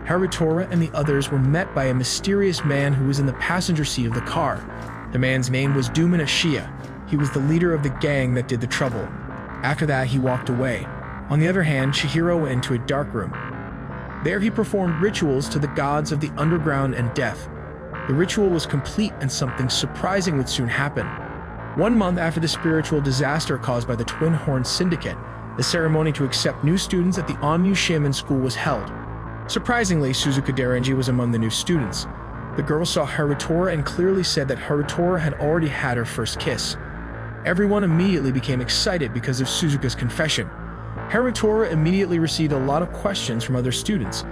Harutora and the others were met by a mysterious man who was in the passenger seat of the car. The man's name was Nuu Shihiro. He was the leader of the gang that did the trouble. After that, he walked away. On the other hand, Shihiro went into a dark room. There he performed rituals to the gods of the underground and death. The ritual was complete and something surprising would soon happen. 1 month after the spiritual disaster caused by the Twin Horn Syndicate, the ceremony to accept new students at the Nuu Shaman School was held. Surprisingly, Suzuka Darenji was among the new students. The girl saw Harutora and clearly said that Harutora had already had her first kiss. Everyone immediately became excited because of Suzuka's confession. Harutora immediately received a lot of questions from other students.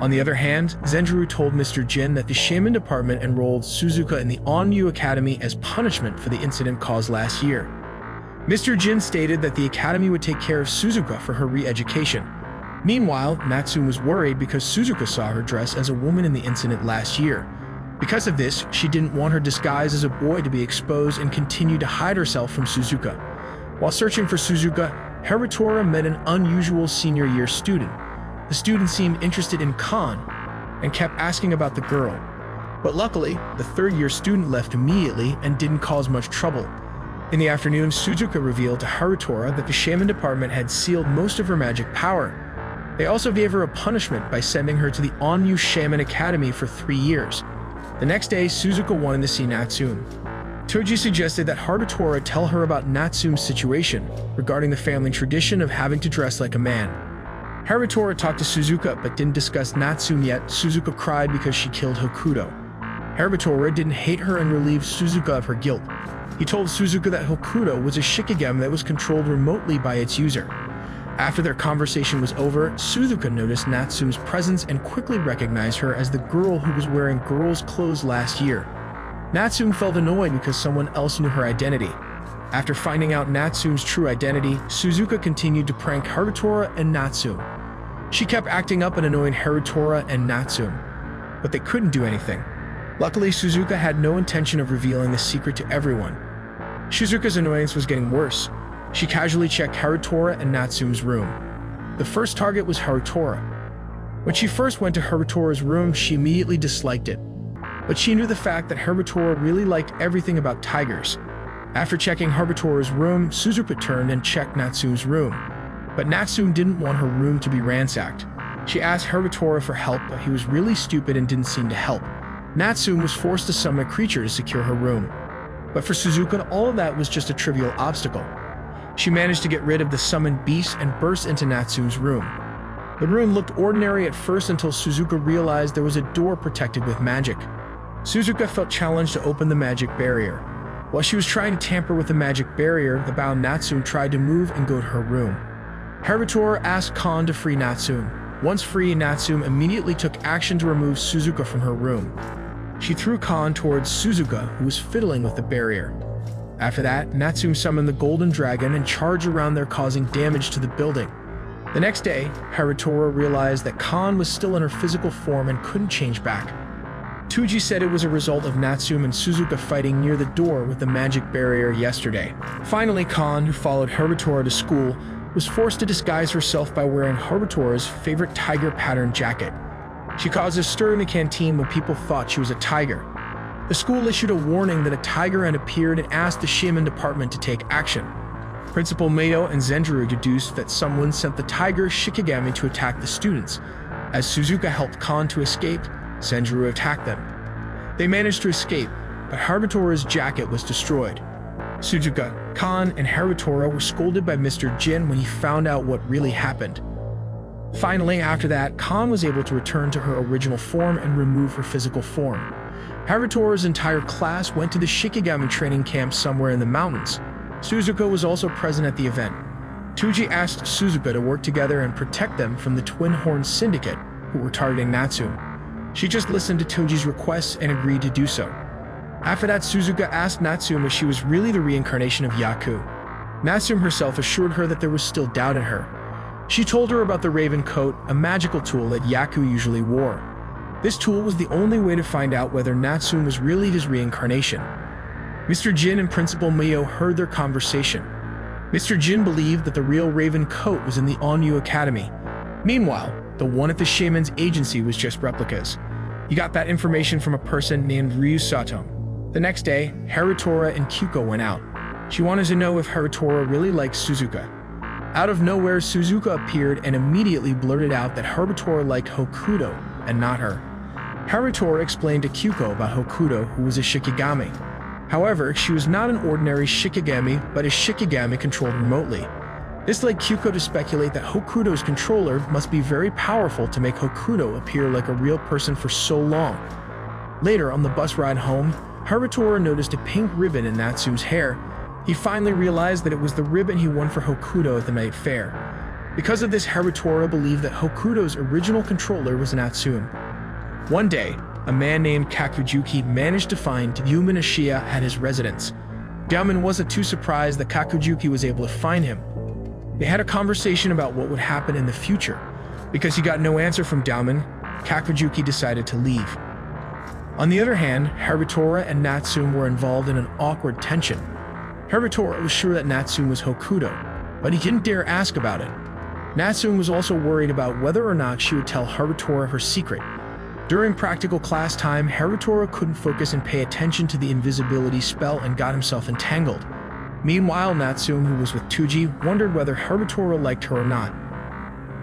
On the other hand, Zenjirou told Mr. Jin that the Shaman Department enrolled Suzuka in the Nuu Academy as punishment for the incident caused last year. Mr. Jin stated that the academy would take care of Suzuka for her re-education. Meanwhile, Natsume was worried because Suzuka saw her dress as a woman in the incident last year. Because of this, she didn't want her disguise as a boy to be exposed and continued to hide herself from Suzuka. While searching for Suzuka, Harutora met an unusual senior year student. The student seemed interested in Kan and kept asking about the girl. But luckily, the third-year student left immediately and didn't cause much trouble. In the afternoon, Suzuka revealed to Harutora that the Shaman Department had sealed most of her magic power. They also gave her a punishment by sending her to the Nuu Shaman Academy for 3 years. The next day, Suzuka wanted to see Natsume. Toji suggested that Harutora tell her about Natsume's situation regarding the family tradition of having to dress like a man. Harutora talked to Suzuka but didn't discuss Natsume yet. Suzuka cried because she killed Hokuto. Harutora didn't hate her and relieved Suzuka of her guilt. He told Suzuka that Hokuto was a shikigami that was controlled remotely by its user. After their conversation was over, Suzuka noticed Natsume's presence and quickly recognized her as the girl who was wearing girls' clothes last year. Natsume felt annoyed because someone else knew her identity. After finding out Natsume's true identity, Suzuka continued to prank Harutora and Natsume. She kept acting up and annoying Harutora and Natsume, but they couldn't do anything. Luckily, Suzuka had no intention of revealing the secret to everyone. Suzuka's annoyance was getting worse. She casually checked Harutora and Natsume's room. The first target was Harutora. When she first went to Harutora's room, she immediately disliked it. But she knew the fact that Harutora really liked everything about tigers. After checking Harutora's room, Suzuka turned and checked Natsume's room. But Natsume didn't want her room to be ransacked. She asked Harutora for help, but he was really stupid and didn't seem to help. Natsume was forced to summon a creature to secure her room. But for Suzuka, all of that was just a trivial obstacle. She managed to get rid of the summoned beast and burst into Natsume's room. The room looked ordinary at first until Suzuka realized there was a door protected with magic. Suzuka felt challenged to open the magic barrier. While she was trying to tamper with the magic barrier, the bound Natsume tried to move and go to her room. Harutora asked Kan to free Natsume. Once free, Natsume immediately took action to remove Suzuka from her room. She threw Kan towards Suzuka, who was fiddling with the barrier. After that, Natsume summoned the Golden Dragon and charged around there, causing damage to the building. The next day, Harutora realized that Kan was still in her physical form and couldn't change back. Toji said it was a result of Natsume and Suzuka fighting near the door with the magic barrier yesterday. Finally, Kan, who followed Harutora to school, was forced to disguise herself by wearing Harutora's favorite tiger pattern jacket. She caused a stir in the canteen when people thought she was a tiger. The school issued a warning that a tiger had appeared and asked the Shaman Department to take action. Principal Mato and Zenjirou deduced that someone sent the tiger Shikigami to attack the students. As Suzuka helped Kan to escape, Zenjirou attacked them. They managed to escape, but Harutora's jacket was destroyed. Suzuka, Kan, and Harutora were scolded by Mr. Jin when he found out what really happened. Finally, after that, Kan was able to return to her original form and remove her physical form. Harutora's entire class went to the Shikigami training camp somewhere in the mountains. Suzuka was also present at the event. Toji asked Suzuka to work together and protect them from the Twin Horn Syndicate, who were targeting Natsume. She just listened to Toji's requests and agreed to do so. After that, Suzuka asked Natsume if she was really the reincarnation of Yaku. Natsume herself assured her that there was still doubt in her. She told her about the Raven Coat, a magical tool that Yaku usually wore. This tool was the only way to find out whether Natsume was really his reincarnation. Mr. Jin and Principal Mio heard their conversation. Mr. Jin believed that the real Raven Coat was in the Nuu Academy. Meanwhile, The one at the shaman's agency was just replicas. He got that information from a person named Ryu Sato. The next day, Harutora and Kyuko went out. She wanted to know if Harutora really liked Suzuka. Out of nowhere, Suzuka appeared and immediately blurted out that Harutora liked Hokuto and not her. Harutora explained to Kyuko about Hokuto, who was a Shikigami. However, she was not an ordinary Shikigami, but a Shikigami controlled remotely. This led Kyuko to speculate that Hokuto's controller must be very powerful to make Hokuto appear like a real person for so long. Later, on the bus ride home, Harutora noticed a pink ribbon in Natsume's hair. He finally realized that it was the ribbon he won for Hokuto at the night fair. Because of this, Harutora believed that Hokuto's original controller was Natsume. One day, a man named Kakujuki managed to find Yuma Nishiya at his residence. Daimon wasn't too surprised that Kakujuki was able to find him. They had a conversation about what would happen in the future. Because he got no answer from Daimon, Kakujuki decided to leave. On the other hand, Harutora and Natsume were involved in an awkward tension. Harutora was sure that Natsume was Hokuto, but he didn't dare ask about it. Natsume was also worried about whether or not she would tell Harutora her secret. During practical class time, Harutora couldn't focus and pay attention to the invisibility spell and got himself entangled. Meanwhile, Natsume, who was with Tuji, wondered whether Harutora liked her or not.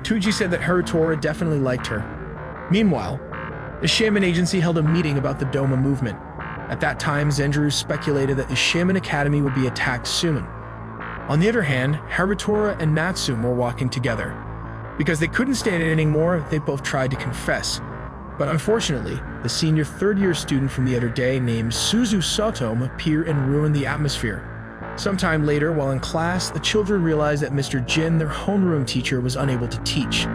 Tuji said that Harutora definitely liked her. Meanwhile, the Shaman Agency held a meeting about the Doma movement. At that time, Zenjirou speculated that the Shaman Academy would be attacked soon. On the other hand, Harutora and Natsume were walking together. Because they couldn't stand it anymore, they both tried to confess. But unfortunately, the senior third-year student from the other day named Suzu Sato appeared and ruined the atmosphere. Sometime later, while in class, the children realized that Mr. Jin, their homeroom teacher, was unable to teach.